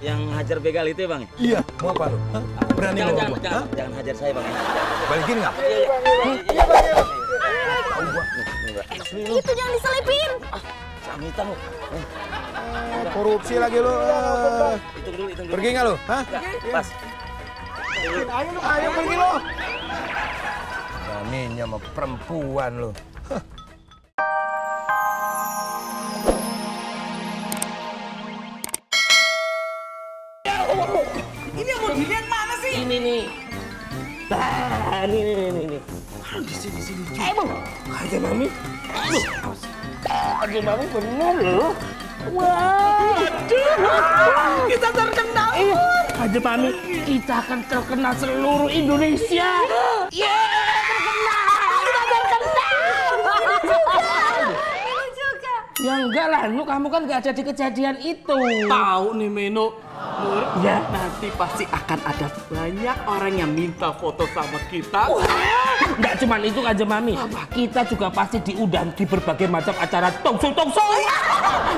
Yang hajar begal itu ya Bang? Iya, mau apa lu? Hah? Berani lu? Jangan hajar saya Bang. Balikin nggak? Iya Bang. Tahu gua. Itu jangan diselipin. Samitan lu. Korupsi lagi lu. Hitung dulu. Pergi nggak lu? Hah? Pas. Ayo pergi lu. Beraninya sama perempuan lu. Ini yang mau dilihat mana sih? Ini nih. Nah, ini. Di sini. Bang. Hajar Mami. Hajar Mami bener loh. Wah. Kita terkenal. Hajar Mami, kita akan terkenal seluruh Indonesia. Ya enggak lah, kamu kan nggak ada di kejadian itu. Tahu nih Meno. Nur, Ya. nanti pasti akan ada banyak orang yang minta foto sama kita. Nggak cuma itu aja Mami, kita juga pasti diundang di berbagai macam acara talkshow.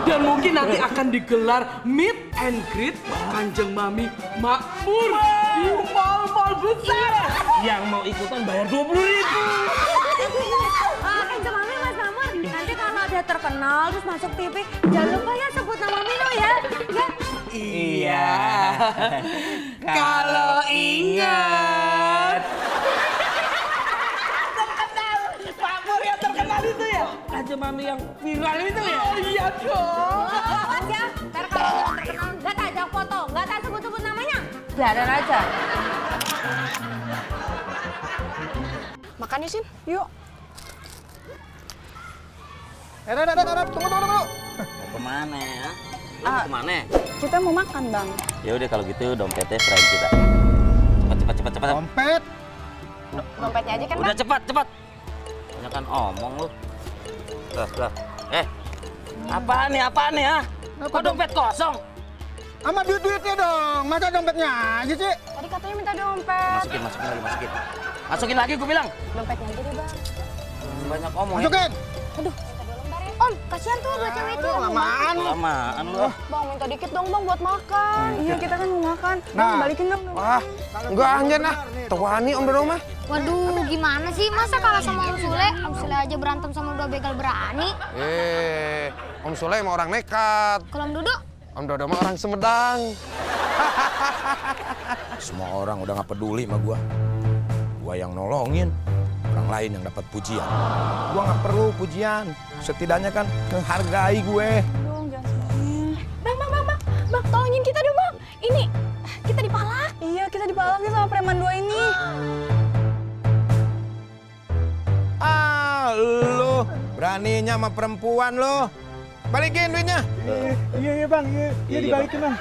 Dan mungkin nanti akan digelar meet and greet Kanjeng Mami Makmur di mall-mall besar. Yang mau ikutan bayar 20.000. Kanjeng Mami, Mas Makmur, nanti kalau ada terkenal terus masuk TV, jangan lupa ya sebut nama Mino ya. Ya. Iya. Kalau ingat. Makmur yang terkenal itu ya? Aja Mami yang viral itu ya. Oh iya dong. Awas ya, ntar kalau udah terkenal nggak tak ajak foto, nggak tak sebut-sebut namanya. Biarin aja. Makan yuk, Sin. Yuk. Tunggu. Mau kemana ya? Lu mau kemana? Kita mau makan, Bang. Ya udah kalau gitu dompetnya serahin kita. Cepat. Dompet. Dompetnya aja kan, Udah cepat. Banyak kan omong lu. Lah. Apaan nih ah? Kok dompet kosong? Sama duit-duitnya dong. Masa dompetnya aja sih? Tadi katanya minta dompet. Masukin. Masukin lagi gue bilang. Dompetnya aja deh, Bang. Banyak omong ya. Masukin. Om, kasihan tuh buat cewek itu. Lamaan. Lamaan lu. Bang, minta dikit dong, Bang, buat makan. Iya, kita kan mau makan. Nah. Bang, balikin dong. Wah, enggak anjen ah. Tuani Om Dodo mah. Waduh, gimana sih? Masa kalah sama Om Sule? Om Sule aja berantem sama dua begal berani. Om Sule mah orang nekat. Kalau Om Dodo? Om Dodo mah orang Sumedang. Semua orang udah nggak peduli sama gua. Gua yang nolongin, orang lain yang dapat pujian. Gua nggak perlu pujian. Setidaknya kan menghargai gue. Dong, jangan sedih. Bang, tolongin kita dong, Bang. Ini, kita dipalak. Iya, kita dipalaknya sama preman dua ini. Lu beraninya sama perempuan lu. Balikin duitnya. Iya Bang, iya dibalikin Bang.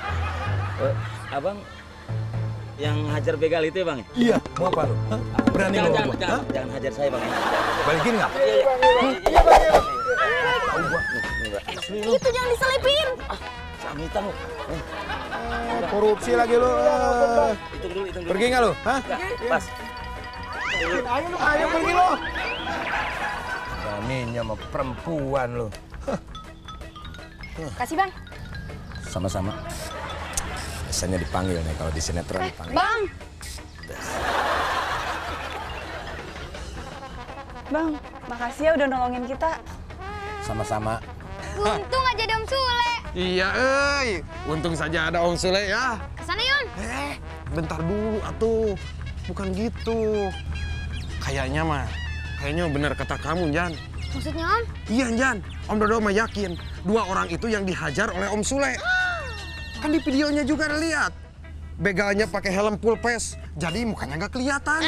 Abang yang hajar begal itu ya Bang? Iya, mau apa lu? Hah? Berani lu? Jangan hajar saya Bang. Balikin nggak? Itu jangan diselipin. Samitan lu. Korupsi lagi lu. Hitung dulu. Pergi nggak lu? Hah? Pas. Ayo pergi lu. Beraninya sama perempuan lu. Kasih, Bang. Sama-sama. Biasanya dipanggil nih kalau di sinetron dipanggil. Bang. Bang, makasih ya udah nolongin kita. Sama-sama. Untung aja ada Om Sule. Iya, untung saja ada Om Sule ya. Kesana Yon. Bentar dulu atuh. Bukan gitu. Kayaknya bener kata kamu, Jan. Maksudnya Om? Iya, Jan. Om Dodo mah yakin dua orang itu yang dihajar oleh Om Sule. Kan di videonya juga ada lihat. Begalnya pakai helm full face, jadi mukanya nggak kelihatan.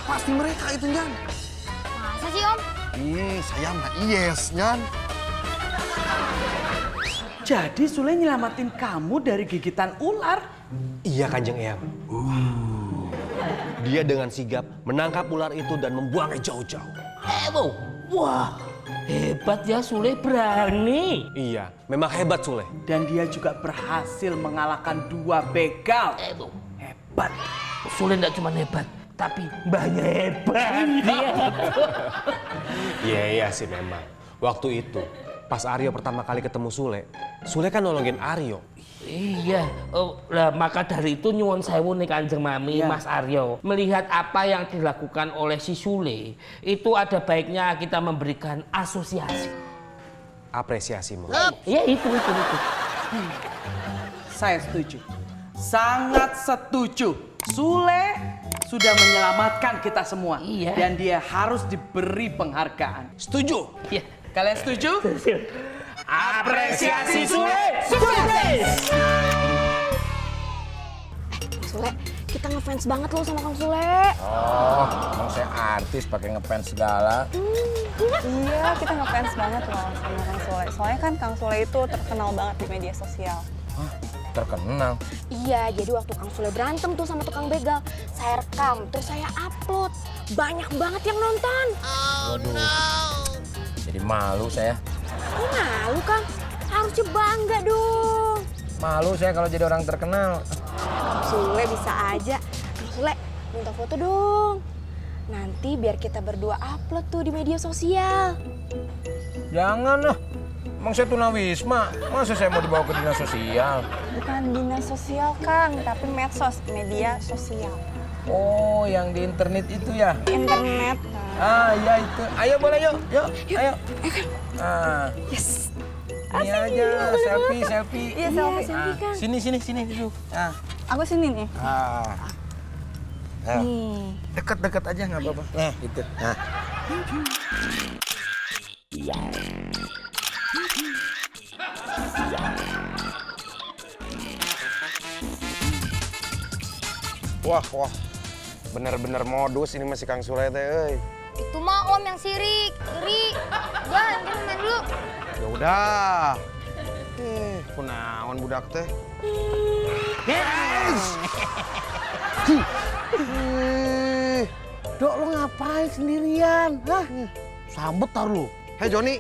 Pasti mereka itu, Jan. Masa sih Om? Saya mah yes, Jan. Jadi Sule nyelamatin kamu dari gigitan ular. Iya Kanjeng Eyang. Dia dengan sigap menangkap ular itu dan membuangnya jauh-jauh. Wah, hebat ya Sule, berani. Iya, memang hebat Sule. Dan dia juga berhasil mengalahkan dua begal. Hebat. Sule enggak cuma hebat, tapi mbahnya hebat. Iya sih memang. Waktu itu Pas Aryo pertama kali ketemu Sule, Sule kan nolongin Aryo. Iya, lah maka dari itu nyuwun sewu nih Kanjeng Mami, Mas Aryo. Melihat apa yang dilakukan oleh si Sule, itu ada baiknya kita memberikan asosiasi. Apresiasimu. Iya itu. Saya setuju. Sangat setuju. Sule sudah menyelamatkan kita semua. Iya. Dan dia harus diberi penghargaan. Setuju. Iya. Kalian setuju? Apresiasi Sule. Sule, kita ngefans banget loh sama Kang Sule. Oh, emang saya artis pakai ngefans segala. Iya, kita ngefans banget loh sama Kang Sule. Soalnya kan Kang Sule itu terkenal banget di media sosial. Hah, terkenal? Iya, jadi waktu Kang Sule berantem tuh sama tukang begal, saya rekam, terus saya upload. Banyak banget yang nonton. Waduh. Jadi malu saya. Kok malu, Kang? Harusnya bangga dong. Malu saya kalau jadi orang terkenal. Kang Sule bisa aja. Kang Sule, minta foto dong. Nanti biar kita berdua upload tuh di media sosial. Jangan lah. Emang saya tunawisma. Masa saya mau dibawa ke dinas sosial? Bukan dinas sosial, Kang, tapi medsos, media sosial. Oh, yang di internet itu ya? Internet, Kang. Ah, iya itu. Ayo boleh yuk. Ayo. Ah. Yes. Ini aja, selfie. Iya, selfie, Kang. Sini duduk. Ah. Aku sini nih. Ah. Nih. Deket aja nggak apa-apa. Nah, gitu. Nah. Wah. Bener-bener modus ini masih Kang Sule teh, euy. Itu mah Om yang sirik. Iri. Jangan, kita main dulu. Ya udah. Kunaon budak teh? Dok, lo ngapain sendirian? Hah? Sambet tar lu. Hei Joni,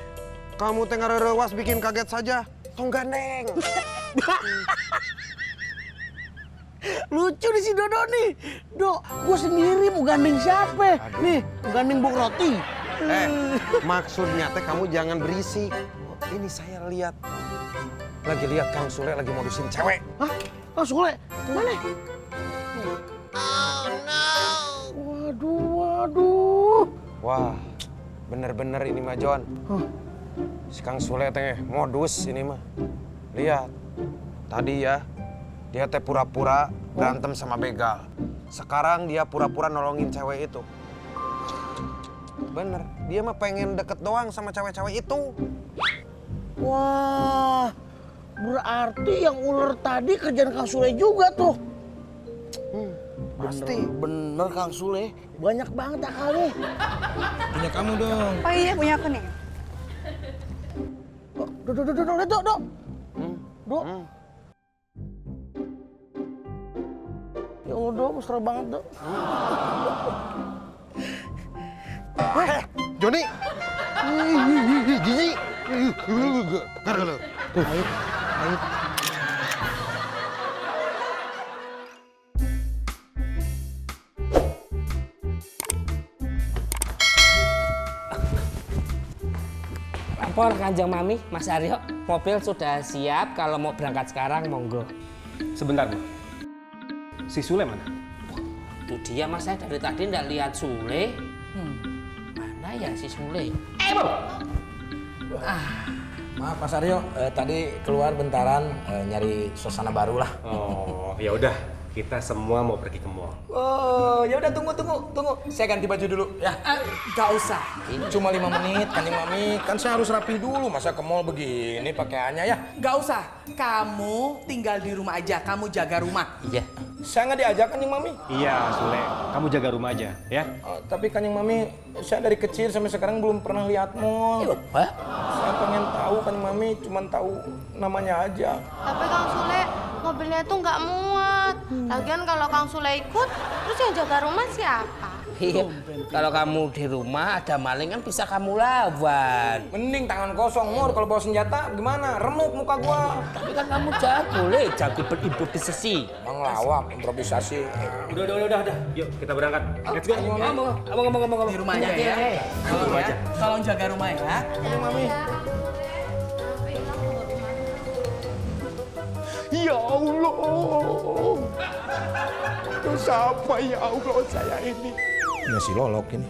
kamu teh ngarerewas bikin kaget saja. Tong gandeng. Lucu di si Dodo nih. Dok, gue sendiri mau gandeng siapa? Nih, mau gandeng Bok Roti. Maksudnya teh kamu jangan berisik. Ini saya lihat. Lagi lihat Kang Sule lagi modusin cewek. Hah? Kang Sule? Mana? Waduh. Wah, bener-bener ini mah Jon. Si Kang Sule teh modus ini mah. Lihat, tadi ya, dia teh pura-pura berantem sama begal. Sekarang dia pura-pura nolongin cewek itu. Bener, dia mah pengen deket doang sama cewek-cewek itu. Wah, berarti yang ular tadi kerjaan Kang Sule juga tuh. Pasti. Bener Kang Sule, banyak banget akalnya. Punya kamu dong. Oh iya, punya aku nih. Dok. Dok. Ya Allah, Dok, mesra banget, Dok. Joni. Gigi. Karena lo. Ayo. Lapor Kanjeng Mami, Mas Aryo. Mobil sudah siap, kalau mau berangkat sekarang monggo. Sebentar, Bu. Si Sule mana? Itu dia Mas, saya dari tadi nggak lihat Sule. Mana ya si Sule? Maaf Mas Aryo, tadi keluar bentaran nyari suasana baru lah. Oh, ya udah. Kita semua mau pergi ke mall. Oh, ya udah tunggu. Saya ganti baju dulu ya. Gak usah. Cuma 5 menit, Kanjeng Mami. Kan saya harus rapi dulu, masa ke mall begini pakaiannya ya. Gak usah. Kamu tinggal di rumah aja. Kamu jaga rumah. Iya. Saya nggak diajak Kanjeng Mami. Iya, Sule. Kamu jaga rumah aja, ya. Tapi Kanjeng Mami, saya dari kecil sampai sekarang belum pernah lihat mall. Hah? Saya pengen tahu Kanjeng Mami, cuman tahu namanya aja. Tapi Kang Sule, mobilnya tuh nggak muat. Lagian kalau Kang Sule ikut, terus yang jaga rumah siapa? Iya. Kalau kamu di rumah ada maling kan bisa kamu lawan. Mending tangan kosong, Mur. Kalau bawa senjata gimana? Remuk muka gua. Tapi kan kamu jago, jago berimprovisasi. Bang lawak, improvisasi. Udah. Yuk, kita berangkat. Let's go. Ngomong. Di rumah aja ya. Tolong jaga rumah ya. Kanjeng Mami. Ya Allah. Dosa apa ya Allah saya ini? Ya si Lolok ini.